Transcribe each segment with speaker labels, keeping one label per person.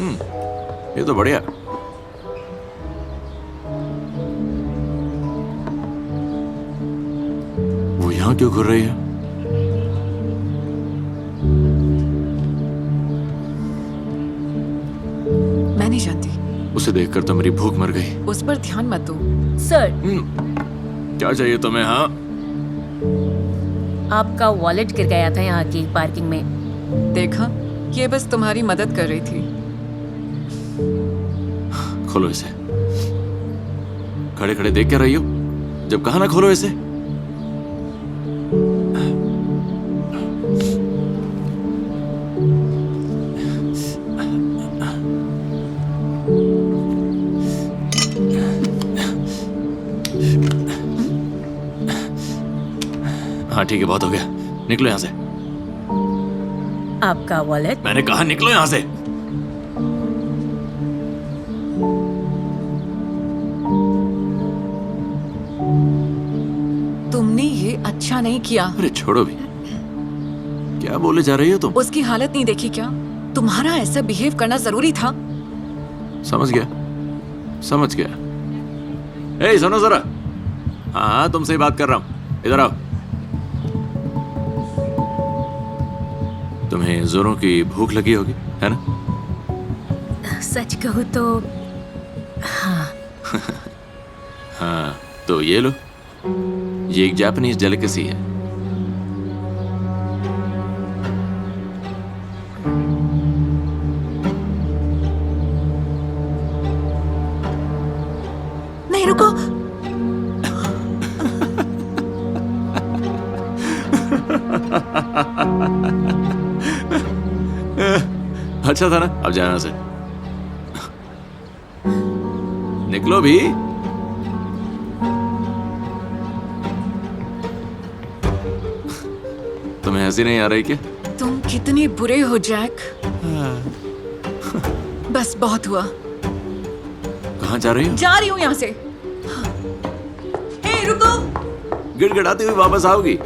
Speaker 1: ये तो बढ़िया। वो यहाँ क्यों घूर रही है?
Speaker 2: मैं नहीं जानती।
Speaker 1: उसे देखकर तो मेरी भूख मर गई।
Speaker 2: उस पर ध्यान मत दो।
Speaker 3: सर,
Speaker 1: क्या चाहिए तुम्हें? हाँ,
Speaker 3: आपका वॉलेट गिर गया था यहाँ की पार्किंग में।
Speaker 2: देखा, ये बस तुम्हारी मदद कर रही थी।
Speaker 1: खोलो इसे। खड़े खड़े देख क्या रही हो? जब कहा ना खोलो इसे। हाँ ठीक है, बहुत हो गया। निकलो यहां से।
Speaker 3: आपका वॉलेट?
Speaker 1: मैंने कहा निकलो यहां से।
Speaker 2: तुमने ये अच्छा नहीं किया।
Speaker 1: अरे छोड़ो भी। क्या बोले जा रही हो तुम?
Speaker 2: उसकी हालत नहीं देखी क्या? तुम्हारा ऐसा बिहेव करना जरूरी था।
Speaker 1: समझ गया, समझ गया। ए सुनो जरा। हाँ हाँ, तुमसे ही बात कर रहा हूं। इधर आओ। तुम्हें जोरों की भूख लगी होगी, है ना?
Speaker 3: सच कहूँ तो हाँ।
Speaker 1: हाँ तो ये लो। ये एक जापानीज डेलिकेसी है।
Speaker 2: नहीं, रुको।
Speaker 1: अच्छा था ना? अब जाओ यहाँ से। निकलो भी। तुम्हें हंसी नहीं आ रही क्या?
Speaker 2: तुम कितने बुरे हो जैक। बस बहुत हुआ।
Speaker 1: कहाँ जा रही हो?
Speaker 2: जा रही हूँ यहाँ से। ए, रुको।
Speaker 1: गिड़गिड़ाती हुई वापस आओगी?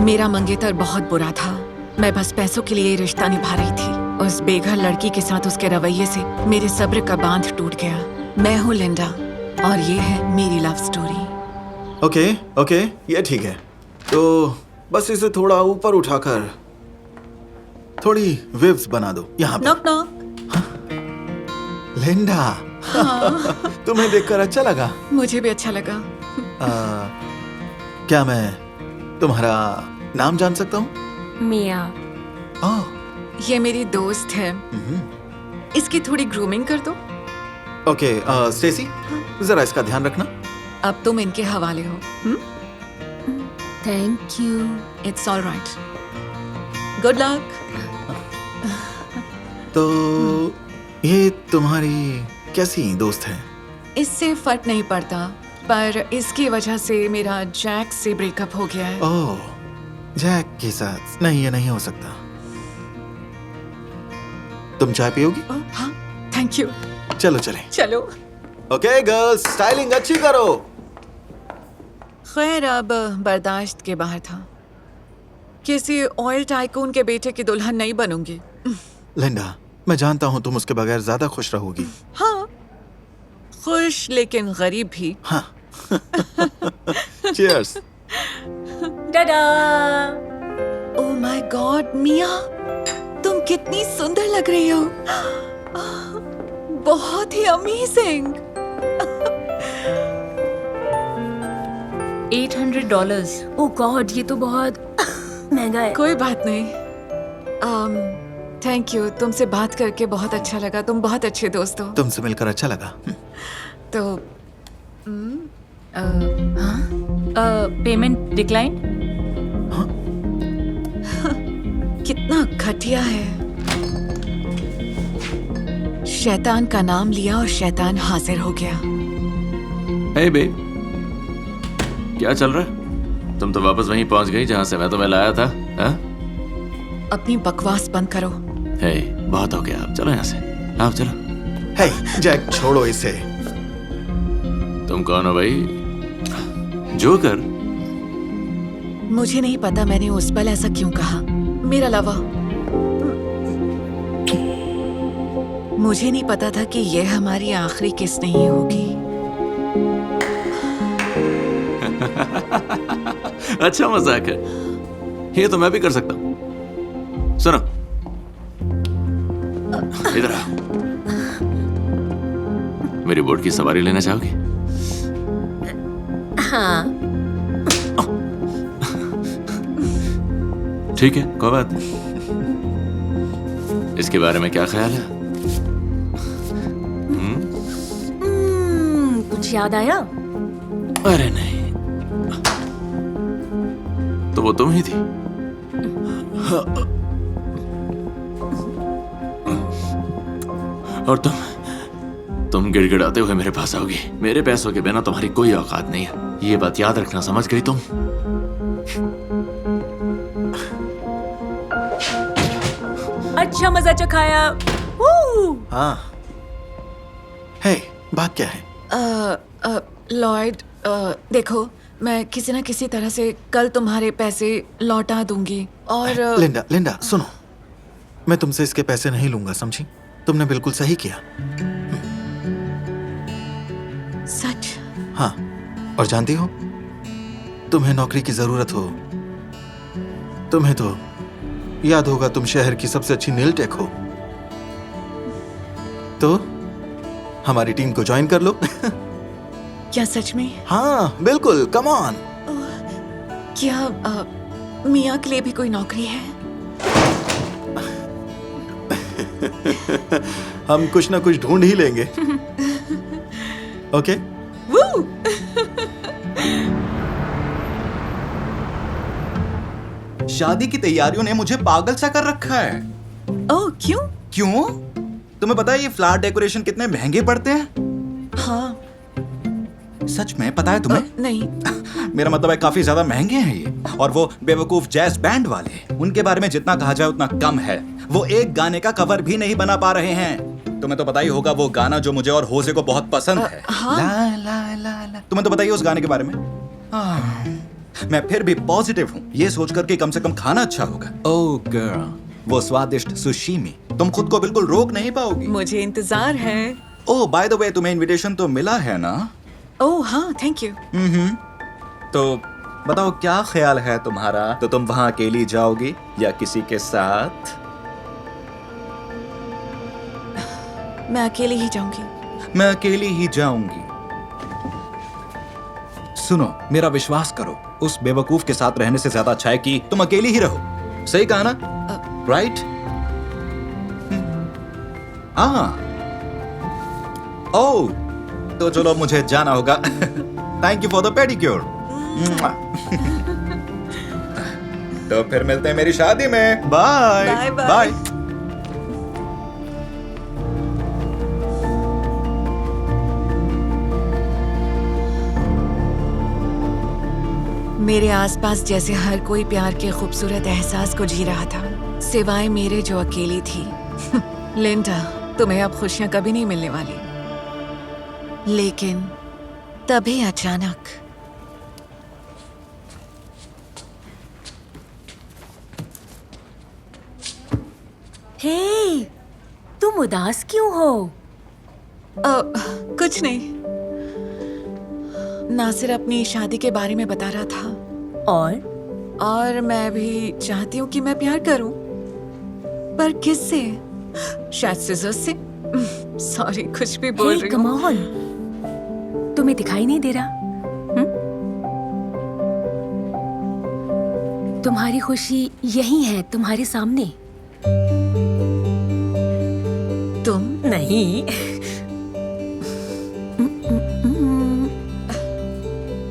Speaker 2: मेरा मंगेतर बहुत बुरा था। मैं बस पैसों के लिए रिश्ता निभा रही थी। उस बेघर लड़की के साथ उसके रवैये से मेरे सब्र का बांध टूट गया। मैं हूँ लिंडा और ये है मेरी लव स्टोरी।
Speaker 4: ओके ओके, ये ठीक है। तो बस इसे थोड़ा ऊपर उठाकर थोड़ी वेव्स बना दो यहाँ पे।
Speaker 2: Knock knock.
Speaker 4: लिंडा, तुम्हें देखकर अच्छा लगा।
Speaker 2: मुझे भी अच्छा लगा।
Speaker 4: क्या मैं तुम्हारा नाम जान सकता हूँ?
Speaker 3: मिया।
Speaker 4: ओह,
Speaker 2: ये मेरी दोस्त है। इसकी थोड़ी ग्रूमिंग कर दो।
Speaker 4: ओके स्टेसी, जरा इसका ध्यान रखना।
Speaker 2: अब तुम इनके हवाले हो।
Speaker 3: Thank you.
Speaker 2: It's all right. Good luck.
Speaker 4: तो ये तुम्हारी कैसी दोस्त है?
Speaker 2: इससे फर्क नहीं पड़ता, पर इसकी वजह से मेरा जैक से ब्रेकअप हो गया है।
Speaker 4: ओह, जैक के साथ? नहीं, ये नहीं हो सकता। तुम चाय पियोगी?
Speaker 2: ओह, हाँ, थैंक यू।
Speaker 4: चलो चले।
Speaker 2: चलो।
Speaker 4: ओके गर्ल्स, स्टाइलिंग अच्छी करो।
Speaker 2: खैर, अब बर्दाश्त के बाहर था। किसी ऑयल टाइकून के बेटे की दुल्हन नहीं बनूंगी।
Speaker 4: लिंडा, मैं जानता हूँ तुम उसके बगैर ज्यादा खुश रहोगी।
Speaker 2: हाँ, खुश लेकिन गरीब भी।
Speaker 4: हाँ। Cheers.
Speaker 3: Tada.
Speaker 2: Oh my god Mia, तुम कितनी सुंदर लग रही हो। बहुत ही अमेजिंग।
Speaker 3: $800। ओह गॉड, ये तो बहुत महंगा है।
Speaker 2: कोई बात नहीं। थैंक यू, तुमसे बात करके बहुत अच्छा लगा। तुम बहुत अच्छे दोस्त हो।
Speaker 4: तुमसे मिलकर अच्छा लगा।
Speaker 2: तो
Speaker 3: पेमेंट डिक्लाइन।
Speaker 2: कितना घटिया है। शैतान का नाम लिया और शैतान हाजिर हो गया।
Speaker 1: हे बेब, क्या चल रहा है? तुम तो वापस वहीं पहुंच गई जहां से मैं तुम्हें लाया था। हाँ?
Speaker 2: अपनी बकवास बंद करो।
Speaker 1: हे, बहुत हो गया। अब चलो यहाँ से। आप चलो।
Speaker 4: हे जैक, छोड़ो इसे।
Speaker 1: तुम कौन हो भाई? जोकर?
Speaker 2: मुझे नहीं पता मैंने उस पल ऐसा क्यों कहा। मेरा लवा। मुझे नहीं पता था कि यह हमारी आखिरी किस नहीं होगी।
Speaker 1: अच्छा मजाक है, ये तो मैं भी कर सकता हूँ। सुनो, इधर आओ। मेरी बोट की सवारी लेना चाहोगी?
Speaker 3: हाँ।
Speaker 1: ठीक है, कोई बात नहीं। इसके बारे में क्या ख्याल है?
Speaker 3: कुछ याद आया?
Speaker 1: अरे नहीं, तो वो तुम ही थी। और तुम गिड़गिड़ाते हुए मेरे पास आओगी। मेरे पैसों के बिना तुम्हारी कोई औकात नहीं है, ये बात याद रखना, समझ गई तुम?
Speaker 3: अच्छा मजा चखाया।
Speaker 4: हाँ। हे, बात क्या है?
Speaker 2: लॉयड, देखो, मैं किसी ना किसी तरह से कल तुम्हारे पैसे लौटा दूंगी। और
Speaker 4: लिंडा सुनो, मैं तुमसे इसके पैसे नहीं लूंगा, समझी? तुमने बिल्कुल सही किया।
Speaker 2: सच?
Speaker 4: हाँ, और जानती हो, तुम्हें नौकरी की जरूरत हो, तुम्हें तो याद होगा तुम शहर की सबसे अच्छी नेल टेक हो, तो हमारी टीम को ज्वाइन कर लो।
Speaker 2: क्या सच में?
Speaker 4: हाँ बिल्कुल, कम ऑन।
Speaker 2: क्या मियाँ के लिए भी कोई नौकरी है?
Speaker 4: हम कुछ ना कुछ ढूंढ ही लेंगे। ओके?
Speaker 5: शादी की तैयारियों ने मुझे पागल सा कर रखा है।
Speaker 2: ओह, क्यों?
Speaker 5: क्यों? तुम्हें पता है ये फ्लावर डेकोरेशन कितने महंगे पड़ते हैं?
Speaker 2: हाँ।
Speaker 5: सच में पता है तुम्हें?
Speaker 2: नहीं।
Speaker 5: मेरा मतलब है काफी ज्यादा महंगे हैं ये। और वो बेवकूफ जैज बैंड वाले, उनके बारे में जितना कहा जाए उतना कम है। वो एक गाने का कवर भी नहीं बना पा रहे हैं। तुम्हें तो पता ही होगा वो गाना जो मुझे और होसे को बहुत पसंद है।
Speaker 2: हाँ?
Speaker 5: ला ला ला ला। तुम्हें तो बताइए उस गाने के बारे में। मैं फिर भी पॉजिटिव हूँ, ये सोचकर कि कम से कम खाना अच्छा होगा। ओह गर्ल, वो स्वादिष्ट सुशीमी, तुम खुद को बिल्कुल रोक नहीं पाओगी।
Speaker 2: मुझे इंतजार है।
Speaker 5: ओह बाय द वे, तुम्हें इनविटेशन तो मिला है ना?
Speaker 2: ओह हाँ, थैंक यू।
Speaker 5: तो बताओ क्या ख्याल है तुम्हारा? तो तुम वहां अकेली जाओगी या किसी के साथ?
Speaker 2: मैं अकेली ही जाऊंगी।
Speaker 5: मैं अकेली ही जाऊंगी। सुनो, मेरा विश्वास करो, उस बेवकूफ के साथ रहने से ज्यादा अच्छा है कि तुम अकेली ही रहो। सही कहा ना? राइट? हाँ। ओह, तो चलो मुझे जाना होगा। Thank you for the pedicure. तो फिर मिलते हैं मेरी शादी में। Bye
Speaker 2: bye bye.
Speaker 5: बाय।
Speaker 2: मेरे आसपास जैसे हर कोई प्यार के खूबसूरत एहसास को जी रहा था, सिवाय मेरे जो अकेली थी। लिंडा, तुम्हें अब खुशियां कभी नहीं मिलने वाली। लेकिन तभी अचानक
Speaker 3: हे, तुम उदास क्यों हो?
Speaker 2: कुछ नहीं, नासिर अपनी शादी के बारे में बता रहा था। और मैं भी चाहती हूँ कि मैं प्यार करूं, पर किससे? शायद सिजर से। सॉरी, कुछ भी बोल रही
Speaker 3: कम
Speaker 2: हूँ।
Speaker 3: ऑन, तुम्हें दिखाई नहीं दे रहा? तुम्हारी खुशी यही है, तुम्हारे सामने।
Speaker 2: तुम?
Speaker 3: नहीं।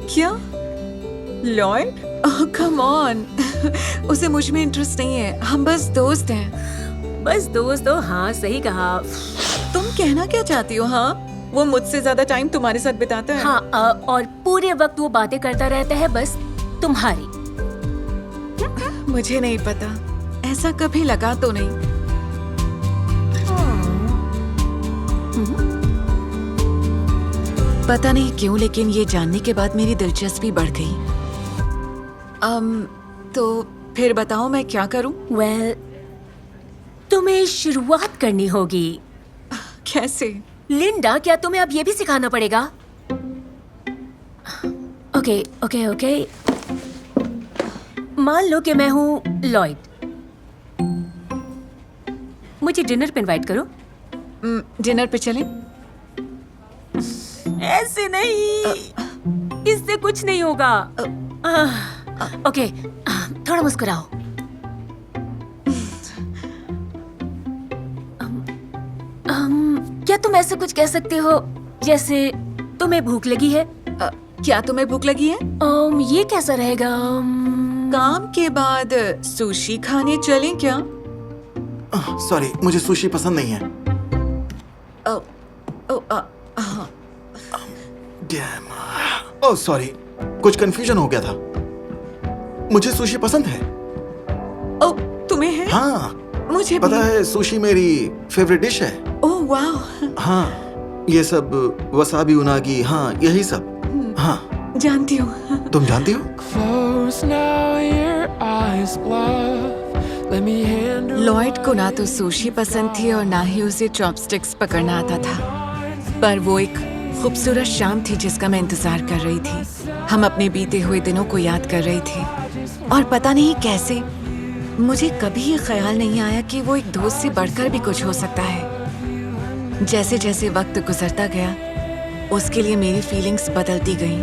Speaker 2: क्या? लॉयड? Oh come on. उसे मुझ में इंटरेस्ट नहीं है, हम बस दोस्त हैं।
Speaker 3: बस दोस्त हो? हाँ सही कहा।
Speaker 2: तुम कहना क्या चाहती हो? हाँ, वो मुझसे ज्यादा टाइम तुम्हारे साथ बिताता है।
Speaker 3: हाँ, और पूरे वक्त वो बातें करता रहता है बस तुम्हारी।
Speaker 2: मुझे नहीं पता, ऐसा कभी लगा तो नहीं। पता नहीं क्यों, लेकिन ये जानने के बाद मेरी दिलचस्पी बढ़ गई। तो फिर बताओ मैं क्या करूं?
Speaker 3: वेल, तुम्हें शुरुआत करनी होगी।
Speaker 2: कैसे?
Speaker 3: लिंडा, क्या तुम्हें अब ये भी सिखाना पड़ेगा? ओके ओके ओके, मान लो कि मैं हूँ लॉयड। मुझे डिनर पे इनवाइट करो।
Speaker 2: डिनर पे चलें?
Speaker 3: ऐसे नहीं, इससे कुछ नहीं होगा। ओके, थोड़ा मुस्कुराओ। क्या तुम ऐसे कुछ कह सकते हो जैसे तुम्हें भूख लगी है?
Speaker 2: क्या तुम्हें भूख लगी है?
Speaker 3: ये कैसा रहेगा?
Speaker 2: काम के बाद सुशी खाने चलें क्या?
Speaker 4: सॉरी, मुझे सुशी पसंद नहीं है।
Speaker 2: हाँ।
Speaker 4: ओह सॉरी, कुछ कंफ्यूजन हो गया था। मुझे सुशी पसंद है।
Speaker 2: ओ, तुम्हें है?
Speaker 4: हाँ,
Speaker 2: मुझे
Speaker 4: पता
Speaker 2: भी।
Speaker 4: है, सुशी मेरी फेवरेट डिश है।
Speaker 2: ओह वाह,
Speaker 4: हाँ, ये सब वसाबी उनागी, हाँ यही सब। हाँ,
Speaker 2: जानती हूँ।
Speaker 4: तुम जानती हो?
Speaker 6: Close now your eyes, love. Let me handle.
Speaker 2: Lloyd को ना तो सुशी पसंद थी और ना ही उसे चॉपस्टिक्स पकड़ना आता था, पर वो एक खूबसूरत शाम थी जिसका मैं इंतजार कर रही थी। हम अपने बीते हुए दिनों को याद कर रही थी और पता नहीं कैसे मुझे कभी ये ख्याल नहीं आया कि वो एक दोस्त से बढ़कर भी कुछ हो सकता है। जैसे जैसे वक्त गुजरता गया उसके लिए मेरी फीलिंग्स बदलती गईं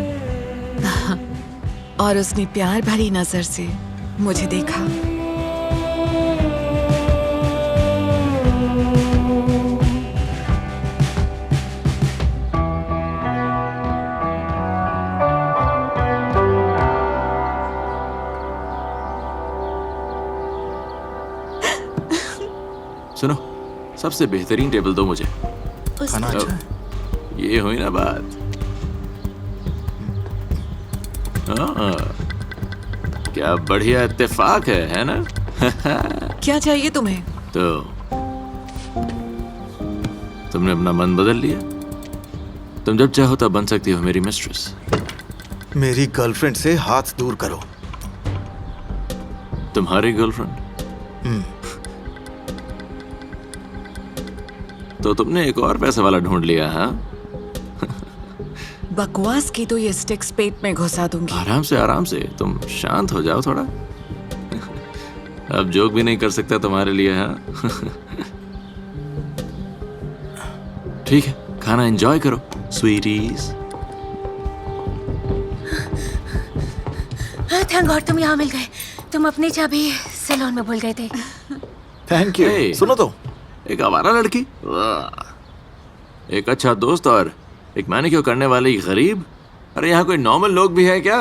Speaker 2: और उसने प्यार भरी नजर से मुझे देखा।
Speaker 1: सुनो, सबसे बेहतरीन टेबल दो मुझे।
Speaker 4: खाना अच्छा है।
Speaker 1: ये हुई ना बात। क्या बढ़िया इत्तेफाक है ना?
Speaker 2: क्या चाहिए तुम्हें?
Speaker 1: तो तुमने अपना मन बदल लिया। तुम जब चाहो तब बन सकती हो मेरी मिस्ट्रेस।
Speaker 4: मेरी गर्लफ्रेंड से हाथ दूर करो।
Speaker 1: तुम्हारी गर्लफ्रेंड? तो तुमने एक और पैसे वाला ढूंढ लिया, हाँ?
Speaker 2: बकवास की तो ये स्टिक्स पेट में घुसा दूंगी।
Speaker 1: आराम से तुम शांत हो जाओ थोड़ा। अब जोक भी नहीं कर सकता तुम्हारे लिए, हाँ? ठीक है, खाना एंजॉय करो स्वीटीज।
Speaker 3: थैंक गॉड तुम यहाँ मिल गए। तुम अपनी चाबी सैलून में भूल गए थे।
Speaker 4: Thank you.
Speaker 1: Hey.
Speaker 4: सुनो तो,
Speaker 1: एक आवारा लड़की, वाह। एक अच्छा दोस्त और एक मैनिक्योर करने वाली गरीब। अरे यहाँ कोई नॉर्मल लोग भी है क्या?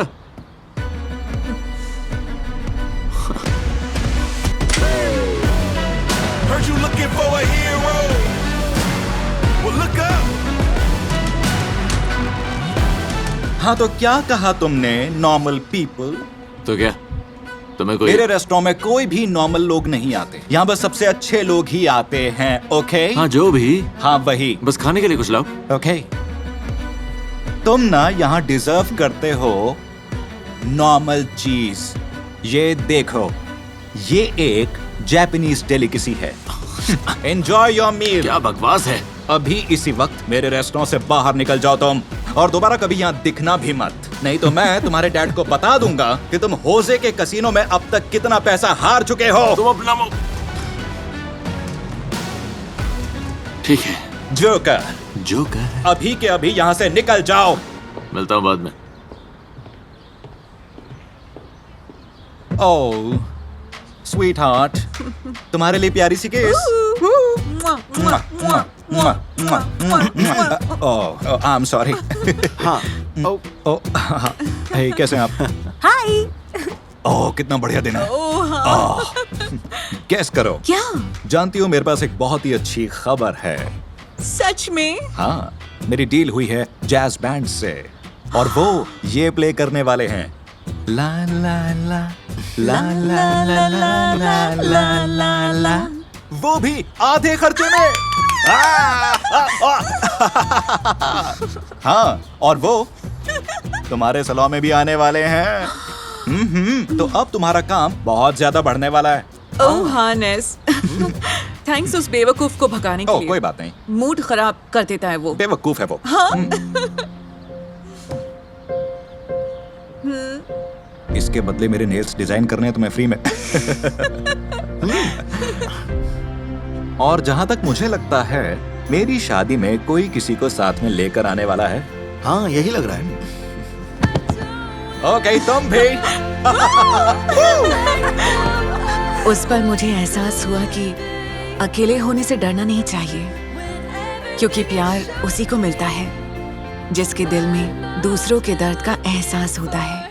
Speaker 7: Heard you looking for a hero. Well, look up.
Speaker 5: हाँ, तो क्या कहा तुमने? Normal people?
Speaker 1: तो क्या तुम्हें कोई?
Speaker 5: मेरे रेस्टोरेंट में कोई भी नॉर्मल लोग नहीं आते। यहाँ बस सबसे अच्छे लोग ही आते हैं। ओके?
Speaker 1: हाँ, जो भी।
Speaker 5: हाँ, वही।
Speaker 1: बस खाने के लिए कुछ लाओ।
Speaker 5: ओके। तुम ना यहाँ डिजर्व करते हो नॉर्मल चीज। ये देखो, ये एक जापानीज डेलिकेसी है। Enjoy your meal.
Speaker 1: क्या बकवास है?
Speaker 5: अभी इसी वक्त मेरे रेस्टोरेंट से बाहर निकल जाओ तुम, और दोबारा कभी यहाँ दिखना भी मत। नहीं तो मैं तुम्हारे डैड को बता दूंगा कि तुम होजे के कसीनो में अब तक कितना पैसा हार चुके हो।
Speaker 1: तुम अपना ठीक है।
Speaker 5: Joker,
Speaker 1: joker.
Speaker 5: अभी के अभी यहाँ से निकल जाओ।
Speaker 1: मिलता हूँ बाद में।
Speaker 5: ओह स्वीट हार्ट, तुम्हारे लिए प्यारी सी किस। ओह आई एम सॉरी।
Speaker 4: हाँ।
Speaker 5: ओह हे, कैसे हैं आप?
Speaker 3: हाय।
Speaker 5: ओह कितना बढ़िया दिन है। गेस करो।
Speaker 2: क्या?
Speaker 5: जानती हो, मेरे पास एक बहुत ही अच्छी खबर है।
Speaker 2: सच में?
Speaker 5: हाँ, मेरी डील हुई है जैज बैंड से, और वो ये प्ले करने वाले हैं। ला ला ला ला ला ला ला ला ला ला ला, वो भी आधे खर्चे में। हाँ, और वो तुम्हारे सलॉन में भी आने वाले हैं। तो अब तुम्हारा काम बहुत ज्यादा बढ़ने वाला है।
Speaker 2: ओह हानेस, थैंक्स उस बेवकूफ को भगाने के
Speaker 5: ओह
Speaker 2: लिए।
Speaker 5: कोई बात नहीं,
Speaker 2: मूड खराब कर देता है वो।
Speaker 5: बेवकूफ है वो। इसके बदले मेरे नेल्स डिजाइन करने हैं तो मैं फ्री में। और जहां तक मुझे लगता है मेरी शादी में कोई किसी को साथ में लेकर आने वाला है।
Speaker 4: हाँ यही लग रहा है।
Speaker 5: ओके तुम भी।
Speaker 2: उस पर मुझे एहसास हुआ कि अकेले होने से डरना नहीं चाहिए, क्योंकि प्यार उसी को मिलता है जिसके दिल में दूसरों के दर्द का एहसास होता है।